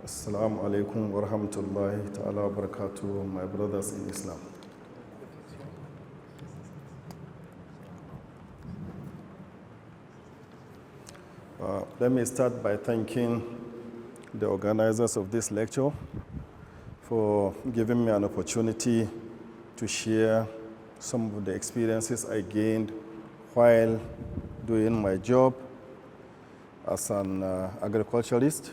Assalamu alaikum wa rahmatullahi ta'ala wa barakatuh, my brothers in Islam. Let me start by thanking the organizers of this lecture for giving me an opportunity to share some of the experiences I gained while doing my job as an agriculturalist,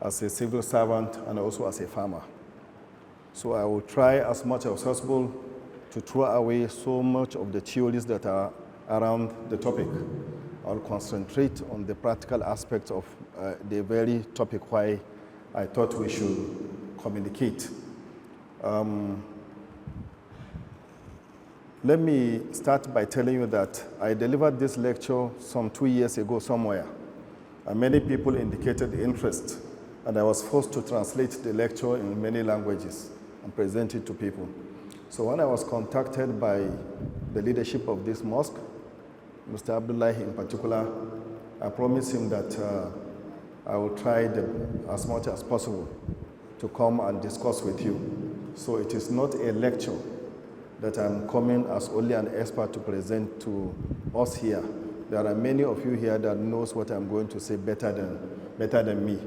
as a civil servant, and also as a farmer. So I will try as much as possible to throw away so much of the theories that are around the topic. I'll concentrate on the practical aspects of the very topic why I thought we should communicate. Let me start by telling you that I delivered this lecture some 2 years ago somewhere, and many people indicated interest, and I was forced to translate the lecture in many languages and present it to people. So when I was contacted by the leadership of this mosque, Mr. Abdullahi in particular, I promised him that I will try as much as possible to come and discuss with you. So it is not a lecture that I'm coming as only an expert to present to us here. There are many of you here that knows what I'm going to say better than me.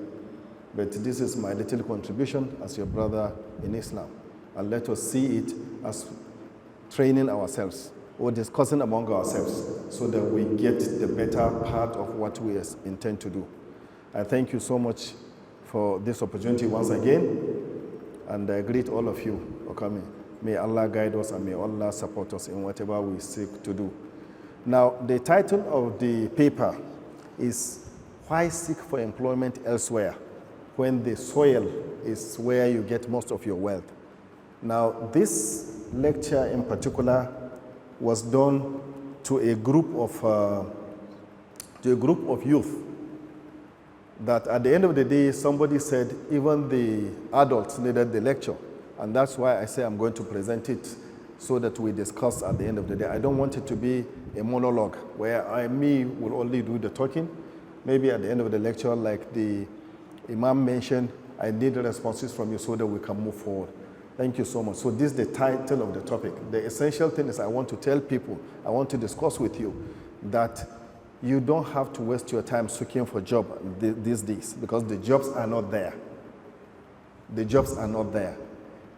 But this is my little contribution as your brother in Islam. And let us see it as training ourselves or discussing among ourselves so that we get the better part of what we intend to do. I thank you so much for this opportunity once again, and I greet all of you for coming. May Allah guide us and may Allah support us in whatever we seek to do. Now, the title of the paper is Why Seek for Employment Elsewhere when the soil is where you get most of your wealth. Now, this lecture in particular was done to a group of youth that at the end of the day, somebody said even the adults needed the lecture. And that's why I say I'm going to present it so that we discuss at the end of the day. I don't want it to be a monologue where me will only do the talking. Maybe at the end of the lecture, like the Imam mentioned, I need responses from you so that we can move forward. Thank you so much. So this is the title of the topic. The essential thing is I want to tell people, I want to discuss with you that you don't have to waste your time seeking for a job these days because the jobs are not there. The jobs are not there.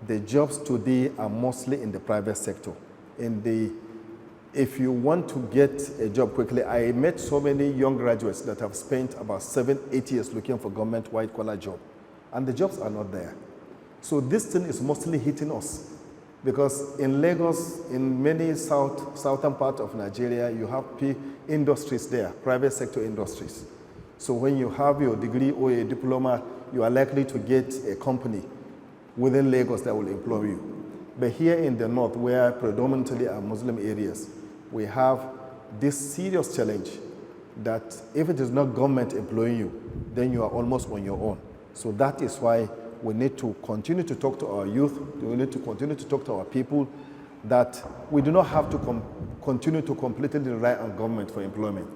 The jobs today are mostly in the private sector. If you want to get a job quickly, I met so many young graduates that have spent about 7-8 years looking for government white-collar job, and the jobs are not there. So this thing is mostly hitting us because in Lagos, in many southern part of Nigeria, you have industries there, private sector industries. So when you have your degree or a diploma, you are likely to get a company within Lagos that will employ you. But here in the north, where predominantly are Muslim areas, we have this serious challenge that if it is not government employing you, then you are almost on your own. So that is why we need to continue to talk to our youth, we need to continue to talk to our people that we do not have to continue to completely rely on government for employment.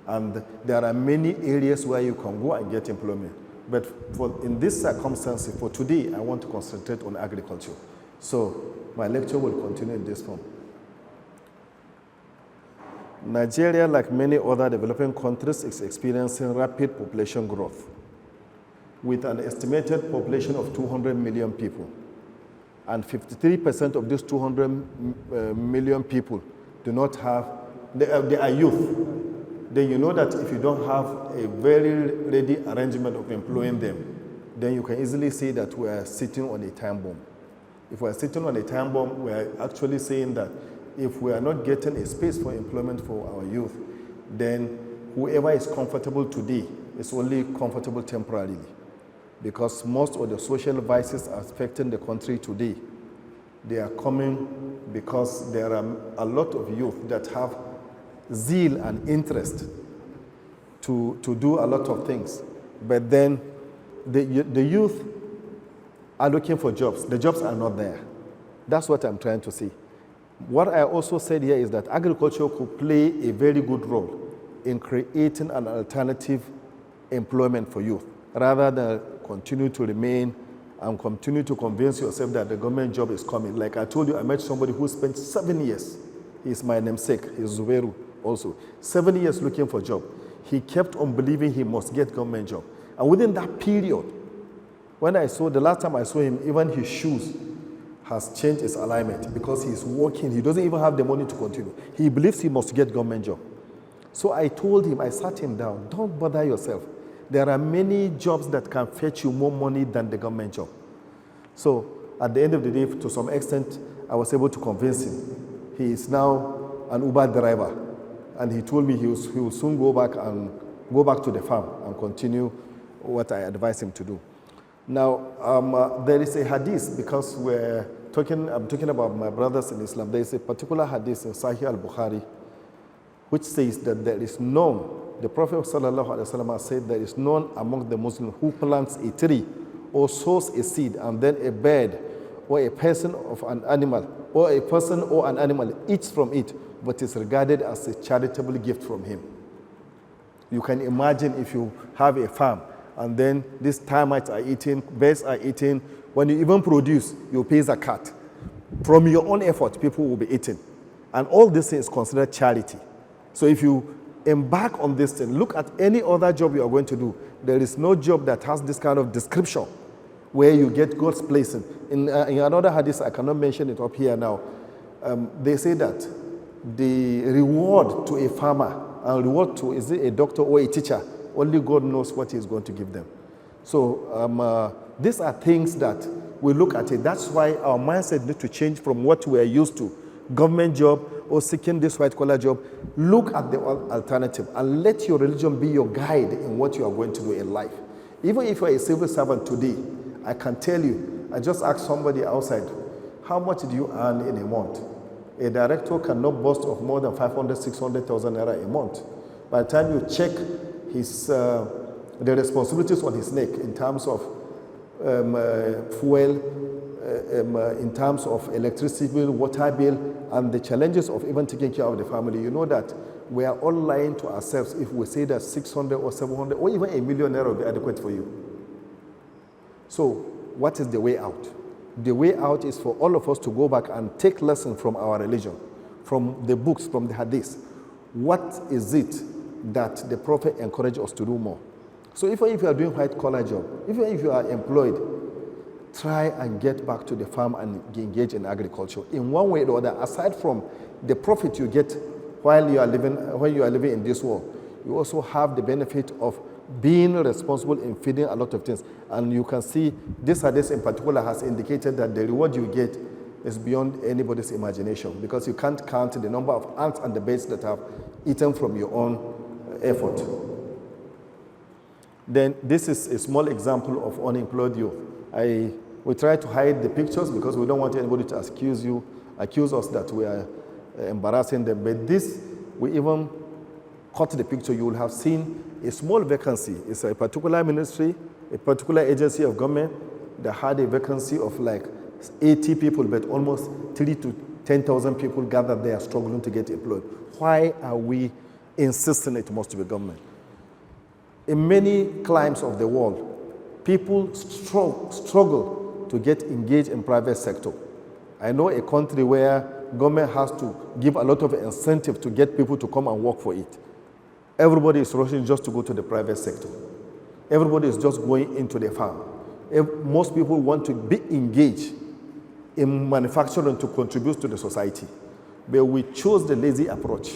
And there are many areas where you can go and get employment. But in this circumstance, for today, I want to concentrate on agriculture. So my lecture will continue in this form. Nigeria, like many other developing countries, is experiencing rapid population growth with an estimated population of 200 million people. And 53% of these 200 million people do not have, they are youth. Then you know that if you don't have a very ready arrangement of employing them, then you can easily say that we are sitting on a time bomb. If we are sitting on a time bomb, we are actually saying that if we are not getting a space for employment for our youth, then whoever is comfortable today is only comfortable temporarily. Because most of the social vices affecting the country today, they are coming because there are a lot of youth that have zeal and interest to do a lot of things. But then the youth are looking for jobs. The jobs are not there. That's what I'm trying to say. What I also said here is that agriculture could play a very good role in creating an alternative employment for youth, rather than continue to remain and continue to convince yourself that the government job is coming. Like I told you, I met somebody who spent 7 years. He's my namesake. He's Zubairu also. 7 years looking for a job. He kept on believing he must get government job. And within that period, when I saw, the last time I saw him, even his shoes has changed its alignment because he's working. He doesn't even have the money to continue. He believes he must get government job. So I told him, I sat him down, don't bother yourself. There are many jobs that can fetch you more money than the government job. So at the end of the day, to some extent, I was able to convince him. He is now an Uber driver. And he told me he will soon go back to the farm and continue what I advised him to do. Now, there is a hadith, because I'm talking about my brothers in Islam. There is a particular hadith in Sahih al-Bukhari which says that there is none, the Prophet ﷺ said, there is none among the Muslims who plants a tree or sows a seed and then a bird or a person of an animal or a person or an animal eats from it, but is regarded as a charitable gift from him. You can imagine if you have a farm and then these termites are eating, birds are eating. When you even produce, you pay zakat. From your own effort, people will be eating. And all this is considered charity. So if you embark on this thing, look at any other job you are going to do. There is no job that has this kind of description where you get God's blessing. In another hadith, I cannot mention it up here now, they say that the reward to a farmer and reward to, is it a doctor or a teacher, only God knows what he's going to give them. So these are things that we look at it. That's why our mindset needs to change from what we are used to, government job or seeking this white-collar job. Look at the alternative and let your religion be your guide in what you are going to do in life. Even if you are a civil servant today, I can tell you, I just asked somebody outside, how much do you earn in a month? A director cannot boast of more than 500, 600,000 naira a month. By the time you check the responsibilities on his neck in terms of fuel, in terms of electricity bill, water bill, and the challenges of even taking care of the family, you know that we are all lying to ourselves if we say that 600 or 700 or even $1 million will be adequate for you. So what is the way out? The way out is for all of us to go back and take lessons from our religion, from the books, from the hadith. What is it that the Prophet encouraged us to do more? So if you are doing white-collar job, if you are employed, try and get back to the farm and engage in agriculture in one way or other. Aside from the profit you get when you are living in this world, you also have the benefit of being responsible in feeding a lot of things. And you can see this hadith in particular has indicated that the reward you get is beyond anybody's imagination, because you can't count the number of ants and the birds that have eaten from your own effort. Then this is a small example of unemployed youth. We try to hide the pictures because we don't want anybody to accuse us that we are embarrassing them. But this, we even cut the picture. You will have seen a small vacancy. It's a particular ministry, a particular agency of government that had a vacancy of like 80 people, but almost 3,000 to 10,000 people gathered there struggling to get employed. Why are we insisting it must be government? In many climes of the world, people struggle to get engaged in private sector. I know a country where government has to give a lot of incentive to get people to come and work for it. Everybody is rushing just to go to the private sector. Everybody is just going into the farm. Most people want to be engaged in manufacturing to contribute to the society. But we chose the lazy approach,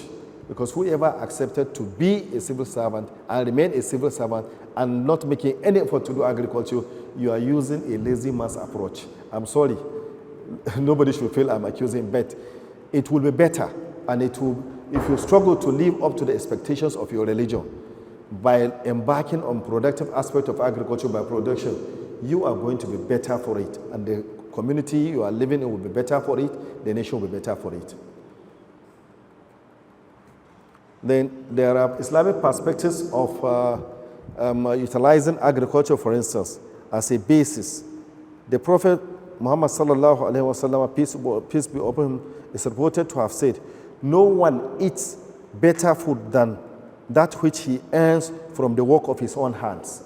because whoever accepted to be a civil servant and remain a civil servant and not making any effort to do agriculture, you are using a lazy man's approach. I'm sorry, nobody should feel I'm accusing, but it will be better, and it will, if you struggle to live up to the expectations of your religion by embarking on productive aspect of agriculture by production, you are going to be better for it, and the community you are living in will be better for it, the nation will be better for it. Then there are Islamic perspectives of utilizing agriculture, for instance, as a basis. The Prophet Muhammad sallallahu alaihi wasallam, peace be upon him, is reported to have said, "No one eats better food than that which he earns from the work of his own hands."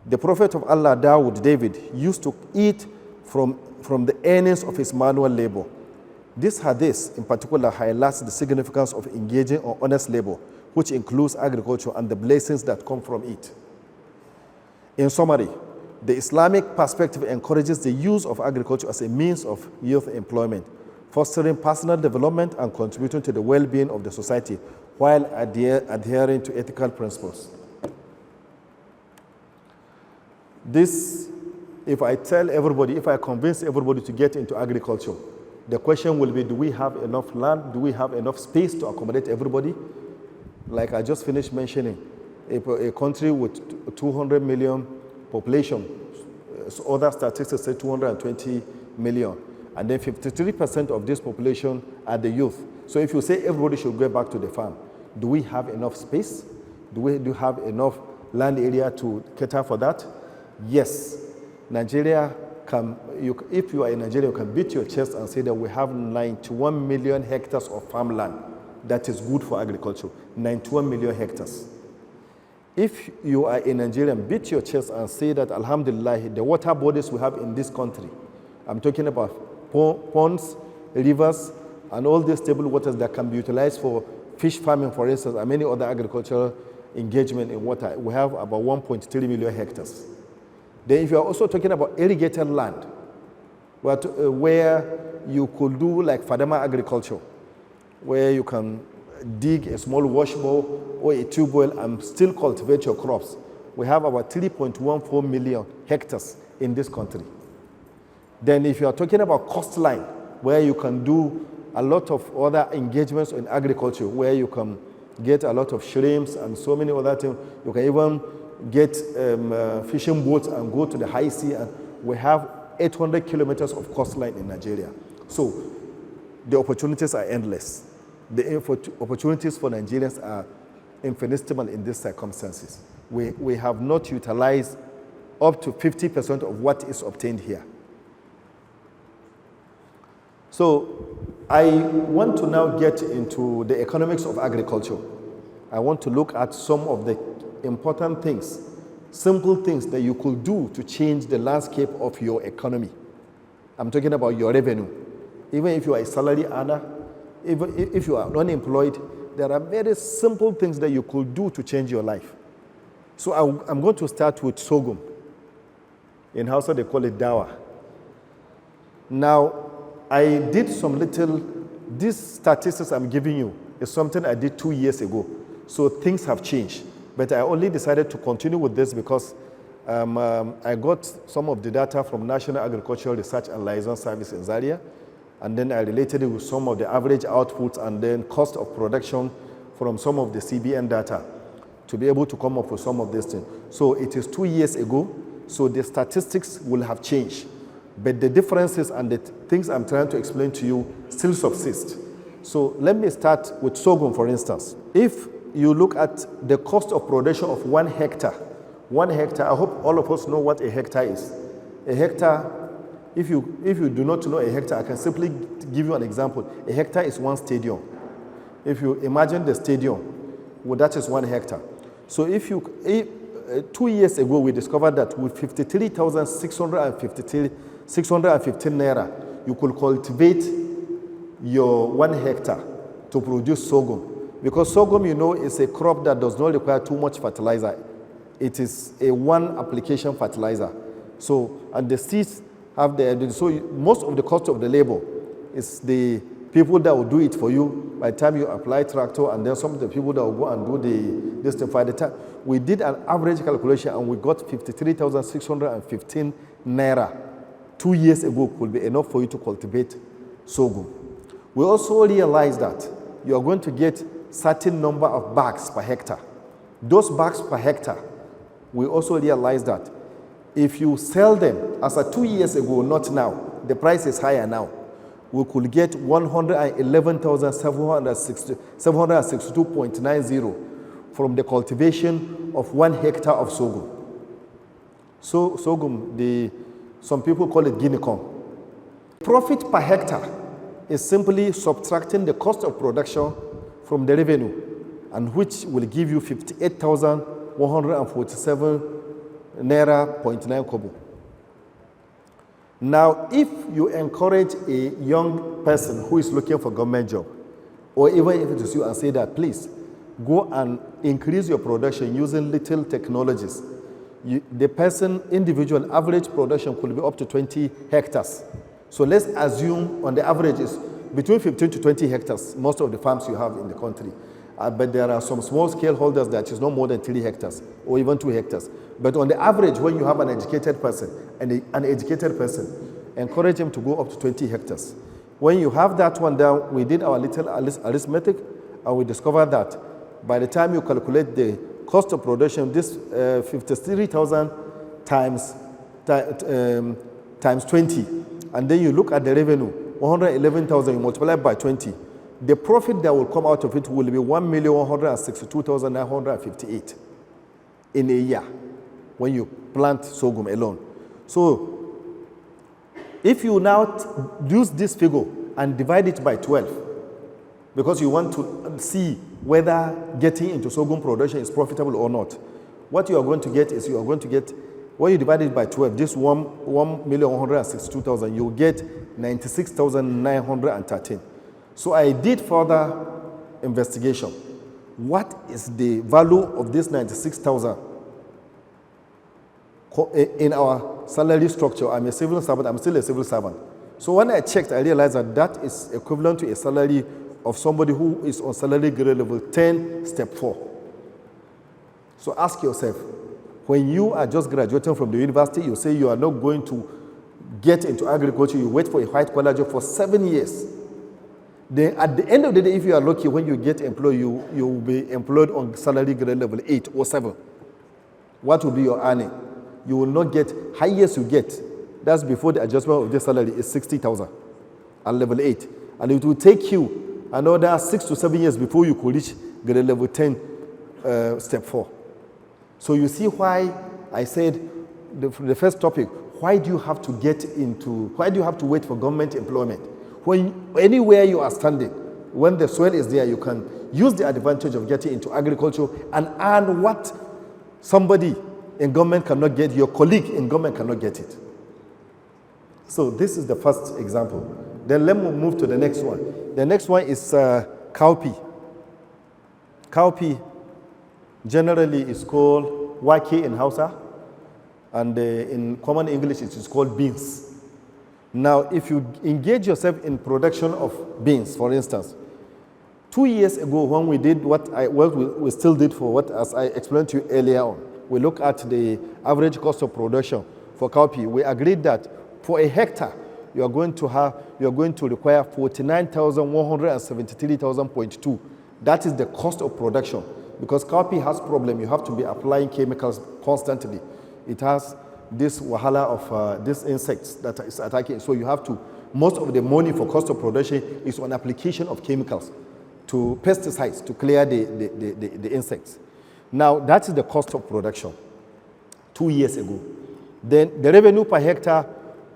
The Prophet of Allah, David, used to eat from the earnings of his manual labor. This hadith in particular highlights the significance of engaging on honest labor, which includes agriculture and the blessings that come from it. In summary, the Islamic perspective encourages the use of agriculture as a means of youth employment, fostering personal development and contributing to the well-being of the society while adhering to ethical principles. This, if I convince everybody to get into agriculture, the question will be, do we have enough land? Do we have enough space to accommodate everybody? Like I just finished mentioning, a country with 200 million population, other statistics say 220 million, and then 53% of this population are the youth. So if you say everybody should go back to the farm, do we have enough space? Do we have enough land area to cater for that? Yes, Nigeria can, if you are in Nigeria, you can beat your chest and say that we have 91 million hectares of farmland that is good for agriculture, 91 million hectares. If you are a Nigerian, beat your chest and say that, Alhamdulillah, the water bodies we have in this country, I'm talking about ponds, rivers, and all these stable waters that can be utilized for fish farming, for instance, and many other agricultural engagement in water. We have about 1.3 million hectares. Then if you are also talking about irrigated land, where you could do like Fadama agriculture, where you can dig a small washbowl or a tube well and still cultivate your crops. We have about 3.14 million hectares in this country. Then if you are talking about coastline, where you can do a lot of other engagements in agriculture, where you can get a lot of shrimps and so many other things, you can even get fishing boats and go to the high sea, and we have 800 kilometers of coastline in Nigeria. So the opportunities are endless. The opportunities for Nigerians are infinitesimal in these circumstances. We have not utilized up to 50% of what is obtained here. So I want to now get into the economics of agriculture. I want to look at some of the important things, simple things that you could do to change the landscape of your economy. I'm talking about your revenue. Even if you are a salary earner, even if you are unemployed, there are very simple things that you could do to change your life. So I'm going to start with sorghum. In Hausa, they call it dawa. Now, I did some these statistics I'm giving you is something I did 2 years ago. So things have changed. But I only decided to continue with this because I got some of the data from National Agricultural Research and Liaison Service in Zaria, and then I related it with some of the average outputs and then cost of production from some of the CBN data to be able to come up with some of these things. So it is 2 years ago, so the statistics will have changed. But the differences and the things I'm trying to explain to you still subsist. So let me start with sorghum, for instance. If you look at the cost of production of 1 hectare, I hope all of us know what a hectare is. A hectare, if you do not know a hectare, I can simply give you an example. A hectare is 1 stadium. If you imagine the stadium, well, that is 1 hectare. So 2 years ago, we discovered that with 53,615 naira, you could cultivate your 1 hectare to produce sorghum. Because sorghum, you know, is a crop that does not require too much fertilizer. It is a 1 application fertilizer. So, and the seeds have so most of the cost of the labor is the people that will do it for you by the time you apply tractor, and then some of the people that will go and do this thing by the time. We did an average calculation and we got 53,615 naira 2 years ago could be enough for you to cultivate sorghum. We also realized that you are going to get certain number of bags per hectare. Those bags per hectare, we also realized that if you sell them as of 2 years ago, not now, the price is higher now, we could get 111,762.90 from the cultivation of 1 hectare of sorghum. So sorghum, some people call it guinea corn. Profit per hectare is simply subtracting the cost of production from the revenue, and which will give you 58,147 NAIRA 0.9 kobo. Now, if you encourage a young person who is looking for government job, or even if it is you and say that, please, go and increase your production using little technologies. The person, individual average production could be up to 20 hectares. So let's assume on the average is between 15 to 20 hectares, most of the farms you have in the country. But there are some small scale holders that is no more than 3 hectares or even 2 hectares. But on the average, when you have an educated person and an educated person, encourage him to go up to 20 hectares. When you have that one down, we did our little arithmetic and we discovered that by the time you calculate the cost of production, this 53,000 times 20, and then you look at the revenue, 111,000, you multiply by 20. The profit that will come out of it will be 1,162,958 in a year when you plant sorghum alone. So if you now use this figure and divide it by 12, because you want to see whether getting into sorghum production is profitable or not, what you are going to get is you are going to get, when you divide it by 12, this 1,162,000, you get 96,913. So I did further investigation. What is the value of this 96,000 in our salary structure? I'm a civil servant, I'm still a civil servant. So when I checked, I realized that that is equivalent to a salary of somebody who is on salary grade level 10, step 4. So ask yourself, when you are just graduating from the university, you say you are not going to get into agriculture, you wait for a white collar job for 7 years. Then at the end of the day, if you are lucky, when you get employed, you will be employed on salary grade level 8 or 7. What will be your earning? You will not get, highest you get, that's before the adjustment of the salary, is 60,000 at level 8. And it will take you another 6 to 7 years before you could reach grade level 10, step 4. So you see why I said the first topic, why do you have to wait for government employment? When anywhere you are standing, when the soil is there, you can use the advantage of getting into agriculture and earn what somebody in government cannot get, your colleague in government cannot get it. So this is the first example. Then let me move to the next one. The next one is cowpea. Cowpea generally is called wake in Hausa, and in common English it is called beans. Now, if you engage yourself in production of beans, for instance, 2 years ago when we did what we still did for what, as I explained to you earlier on, we look at the average cost of production for cowpea. We agreed that for a hectare, you are going to require 49,173,000.2. That is the cost of production. Because cowpea has problem, you have to be applying chemicals constantly. It has this wahala of these insects that is attacking. So you have to, most of the money for cost of production is on application of chemicals to pesticides to clear the insects. Now, that is the cost of production 2 years ago. Then the revenue per hectare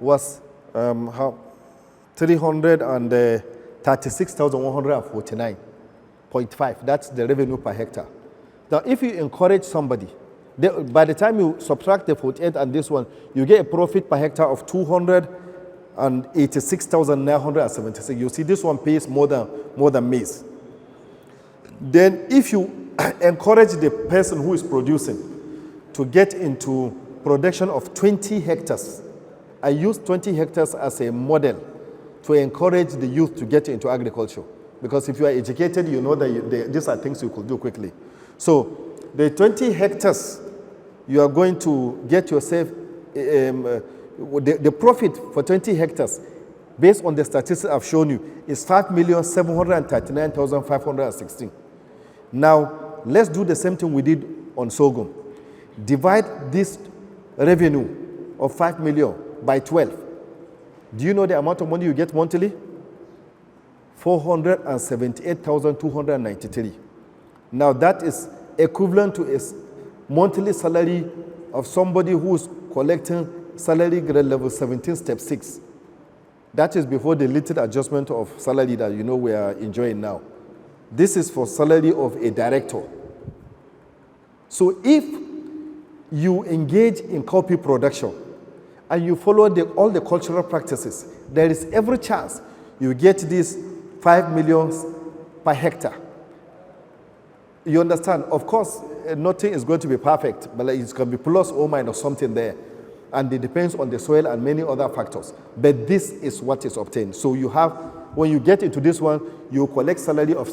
was 336,149.5. That's the revenue per hectare. Now, if you encourage somebody, by the time you subtract the 48 and this one, you get a profit per hectare of 286,976. You see, this one pays more than maize. Then, if you encourage the person who is producing to get into production of 20 hectares, I use 20 hectares as a model to encourage the youth to get into agriculture. Because if you are educated, you know that these are things you could do quickly. So, the 20 hectares, you are going to get yourself, the profit for 20 hectares, based on the statistics I've shown you, is 5,739,516. Now, let's do the same thing we did on sorghum. Divide this revenue of 5 million by 12. Do you know the amount of money you get monthly? 478,293. Now, that is equivalent to a monthly salary of somebody who is collecting salary grade level 17, step 6. That is before the little adjustment of salary that you know we are enjoying now. This is for salary of a director. So if you engage in copy production, and you follow all the cultural practices, there is every chance you get this 5 million per hectare. You understand? Of course, nothing is going to be perfect, but it's going to be plus or minus something there. And it depends on the soil and many other factors. But this is what is obtained. So you have, when you get into this one, you collect salary of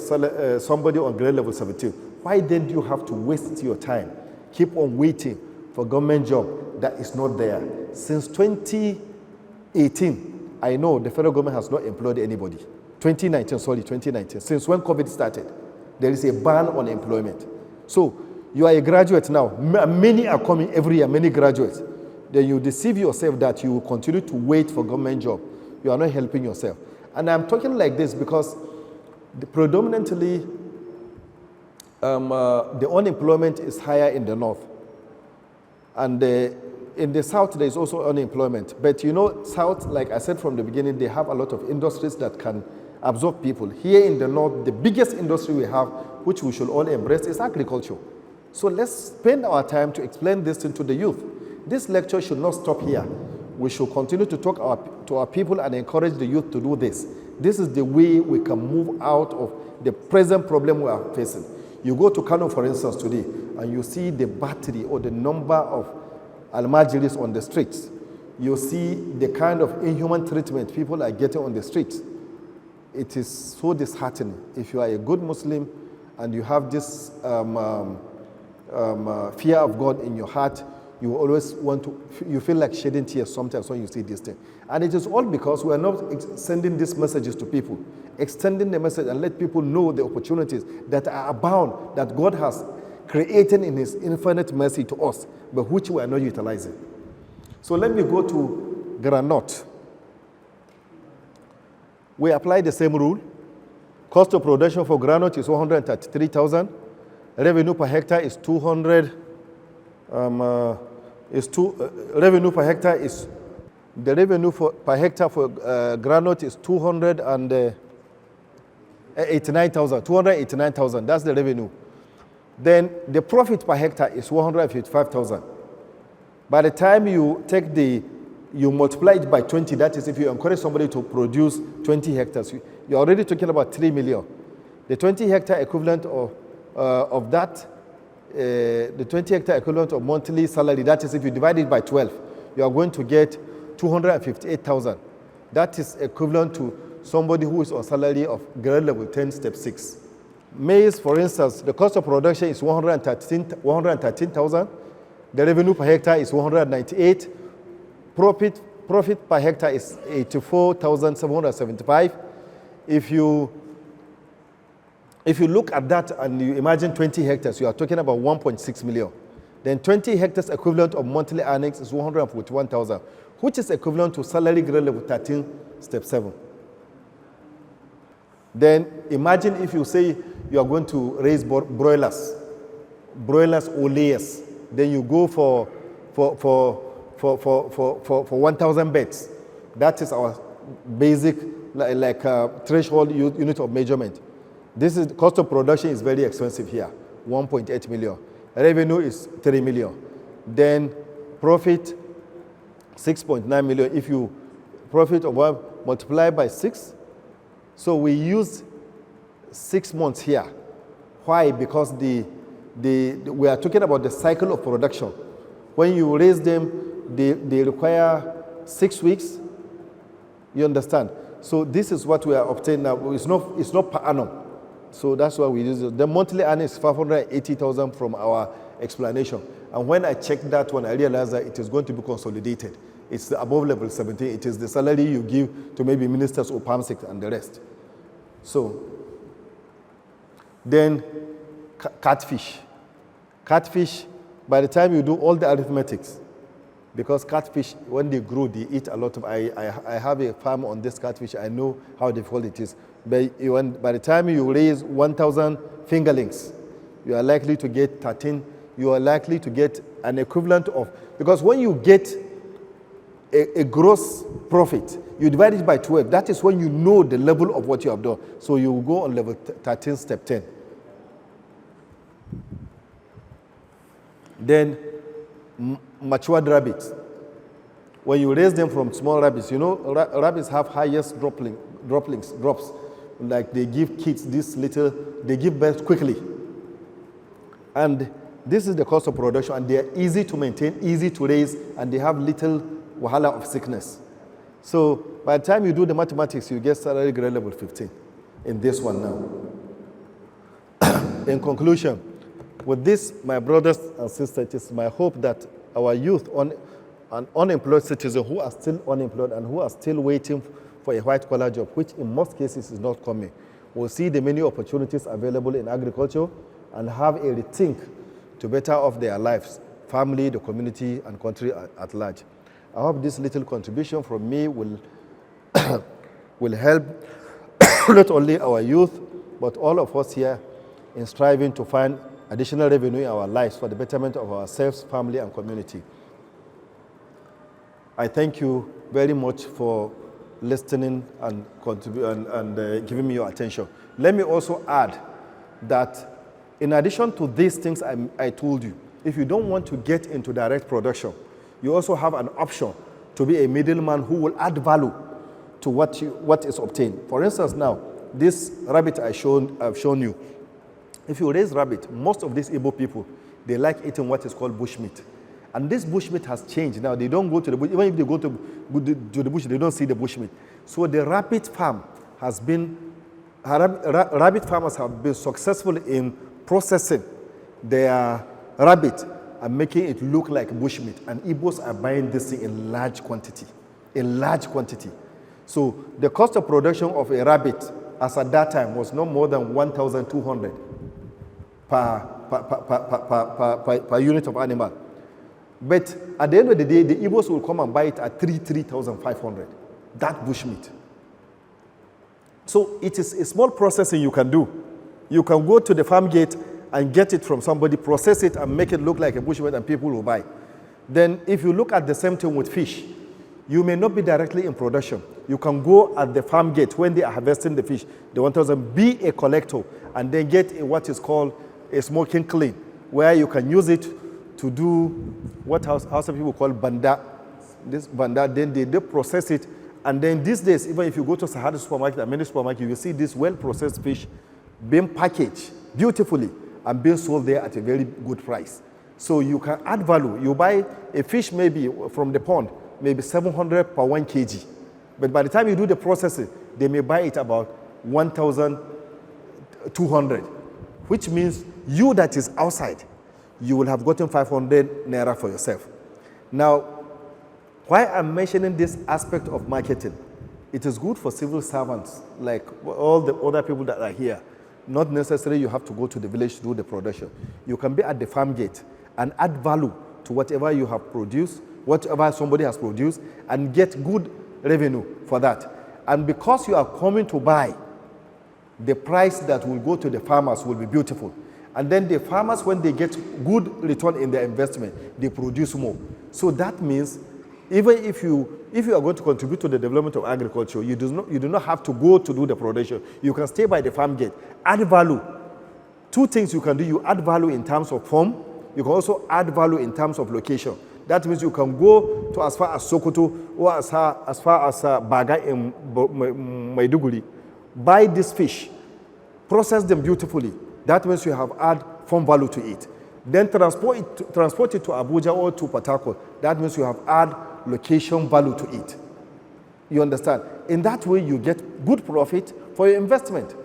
somebody on grade level 17. Why then do you have to waste your time? Keep on waiting for government job that is not there. Since 2018, I know the federal government has not employed anybody. 2019. Since when COVID started, there is a ban on employment. So you are a graduate now. Many are coming every year, many graduates. Then you deceive yourself that you will continue to wait for government job. You are not helping yourself. And I'm talking like this because predominantly the unemployment is higher in the north. And in the south, there is also unemployment. But you know, south, like I said from the beginning, they have a lot of industries that can absorb people. Here in the north, the biggest industry we have, which we should all embrace, is agriculture. So let's spend our time to explain this to the youth. This lecture should not stop here. We should continue to talk to our people and encourage the youth to do this. This is the way we can move out of the present problem we are facing. You go to Kano, for instance, today, and you see the battery or the number of Almajiris on the streets. You see the kind of inhuman treatment people are getting on the streets. It is so disheartening. If you are a good Muslim and you have this fear of God in your heart, you always you feel like shedding tears sometimes when you see this thing. And it is all because we are not sending these messages to people, extending the message and let people know the opportunities that are abound, that God has created in His infinite mercy to us, but which we are not utilizing. So let me go to groundnut. We apply the same rule. Cost of production for groundnut is 133,000. Revenue per hectare is 200. Revenue per hectare is, the revenue per hectare for groundnut is 289,000. That's the revenue. Then the profit per hectare is 155,000. By the time you take you multiply it by 20, that is if you encourage somebody to produce 20 hectares, you're already talking about 3 million. The 20 hectare equivalent of that, the 20 hectare equivalent of monthly salary, that is if you divide it by 12, you are going to get 258,000. That is equivalent to somebody who is on salary of grade level 10, step 6. Maize, for instance, the cost of production is 113,000. The revenue per hectare is 198. Profit per hectare is 84,775. If you look at that and you imagine 20 hectares, you are talking about 1.6 million. Then 20 hectares equivalent of monthly earnings is 141,000, which is equivalent to salary grade level 13, step 7. Then imagine if you say you are going to raise broilers or layers, then you go for 1,000 beds. That is our basic threshold unit of measurement. This is cost of production is very expensive here, 1.8 million. Revenue is 3 million. Then profit, 6.9 million. If you profit of 1 multiply by 6, so we use 6 months here. Why? Because we are talking about the cycle of production. When you raise them, they require 6 weeks. You understand? So this is what we are obtaining now. It's not per annum. So that's why we use it. The monthly earnings is 580,000 from our explanation. And when I checked that one, I realized that it is going to be consolidated. It's above level 17. It is the salary you give to maybe ministers or PAMSIC and the rest. So then catfish. Catfish, by the time you do all the arithmetics, because catfish, when they grow, they eat a lot of, I have a farm on this catfish. I know how difficult it is. By the time you raise 1,000 fingerlings, you are likely to get 13. You are likely to get an equivalent of, because when you get a gross profit, you divide it by 12. That is when you know the level of what you have done. So you will go on level 13, step 10. Then matured rabbits. When you raise them from small rabbits, you know, rabbits have highest drops. Like they give kids this little, they give birth quickly. And this is the cost of production, and they are easy to maintain, easy to raise, and they have little wahala of sickness. So by the time you do the mathematics, you get salary grade level 15 in this one now. In conclusion, with this, my brothers and sisters, it is my hope that our youth and unemployed citizens who are still unemployed and who are still waiting for a white-collar job, which in most cases is not coming, will see the many opportunities available in agriculture and have a rethink to better off their lives, family, the community, and country at large. I hope this little contribution from me will, will help not only our youth, but all of us here in striving to find additional revenue in our lives for the betterment of ourselves, family, and community. I thank you very much for listening and giving me your attention. Let me also add that in addition to these things I told you, if you don't want to get into direct production, you also have an option to be a middleman who will add value to what is obtained. For instance, now, this rabbit I've shown you, if you raise rabbit, most of these Igbo people, they like eating what is called bushmeat. And this bushmeat has changed. Now, they don't go to the bush. Even if they go to the bush, they don't see the bushmeat. So the rabbit farm has been, rabbit farmers have been successful in processing their rabbit and making it look like bushmeat. And Igbos are buying this thing in large quantity, So the cost of production of a rabbit, as at that time, was no more than 1,200 per unit of animal. But at the end of the day, the Igbos will come and buy it at 3,500, that bushmeat. So it is a small processing you can do. You can go to the farm gate and get it from somebody, process it and make it look like a bushmeat and people will buy. Then if you look at the same thing with fish, you may not be directly in production. You can go at the farm gate when they are harvesting the fish, the 1,000, be a collector and then get what is called a smoking clean, where you can use it to do what Hausa people call banda. This banda, then they process it. And then these days, even if you go to Sahara supermarket and many supermarkets, you will see this well-processed fish being packaged beautifully and being sold there at a very good price. So you can add value. You buy a fish maybe from the pond, maybe 700 per 1 kg. But by the time you do the processing, they may buy it about 1,200, which means you that is outside, you will have gotten 500 naira for yourself. Now, why I'm mentioning this aspect of marketing, it is good for civil servants, like all the other people that are here. Not necessarily you have to go to the village to do the production. You can be at the farm gate and add value to whatever you have produced, whatever somebody has produced, and get good revenue for that. And because you are coming to buy, the price that will go to the farmers will be beautiful. And then the farmers, when they get good return in their investment, they produce more. So that means even if you are going to contribute to the development of agriculture, you do not have to go to do the production. You can stay by the farm gate, add value. Two things you can do. You add value in terms of form. You can also add value in terms of location. That means you can go to as far as Sokoto or as far as Baga in Maiduguri, buy this fish, process them beautifully. That means you have add form value to it. Then transport it to Abuja or to Port Harcourt. That means you have add location value to it. You understand? In that way, you get good profit for your investment.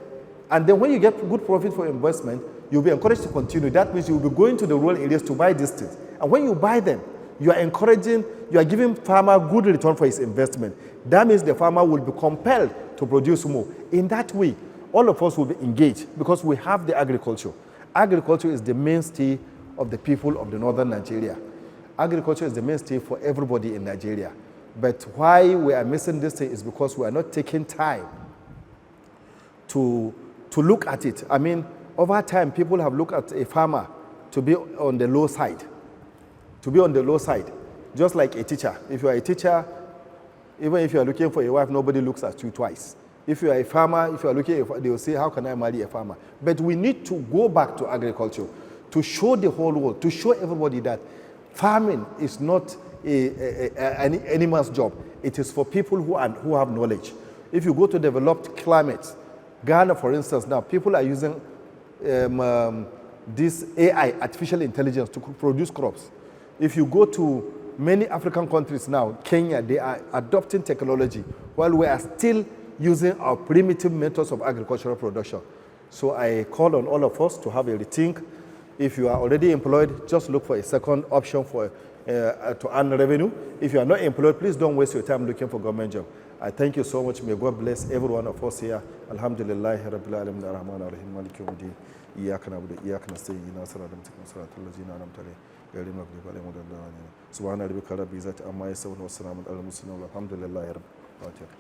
And then when you get good profit for your investment, you'll be encouraged to continue. That means you'll be going to the rural areas to buy these things. And when you buy them, you are encouraging, you are giving farmer good return for his investment. That means the farmer will be compelled to produce more. In that way, all of us will be engaged because we have the agriculture. Agriculture is the mainstay of the people of the northern Nigeria. Agriculture is the mainstay for everybody in Nigeria. But why we are missing this thing is because we are not taking time to look at it. I mean, over time, people have looked at a farmer to be on the low side. To be on the low side, just like a teacher. If you are a teacher, even if you are looking for a wife, nobody looks at you twice. If you are a farmer, if you are looking, they will say, how can I marry a farmer? But we need to go back to agriculture to show the whole world, to show everybody that farming is not any man's job. It is for people who have knowledge. If you go to developed climates, Ghana, for instance, now people are using this AI, artificial intelligence, to produce crops. If you go to many African countries now, Kenya, they are adopting technology while we are still using our primitive methods of agricultural production. So I call on all of us to have a rethink. If you are already employed, just look for a second option for to earn revenue. If you are not employed, please don't waste your time looking for government job. I thank you so much. May God bless every one of us here. Alhamdulillah, Rabbil Alamin, Ar-Rahman, Ar-Rahim, Maliki Yawmiddin. Iyyaka na'budu wa iyyaka nasta'in. Ihdinas siratal mustaqim, siratal ladzina an'amta alaihim, ghayril maghdubi alaihim waladdallin. Subhana rabbika rabbil izzati amma yasifun wa salamun alal mursalin walhamdulillahi rabbil alamin.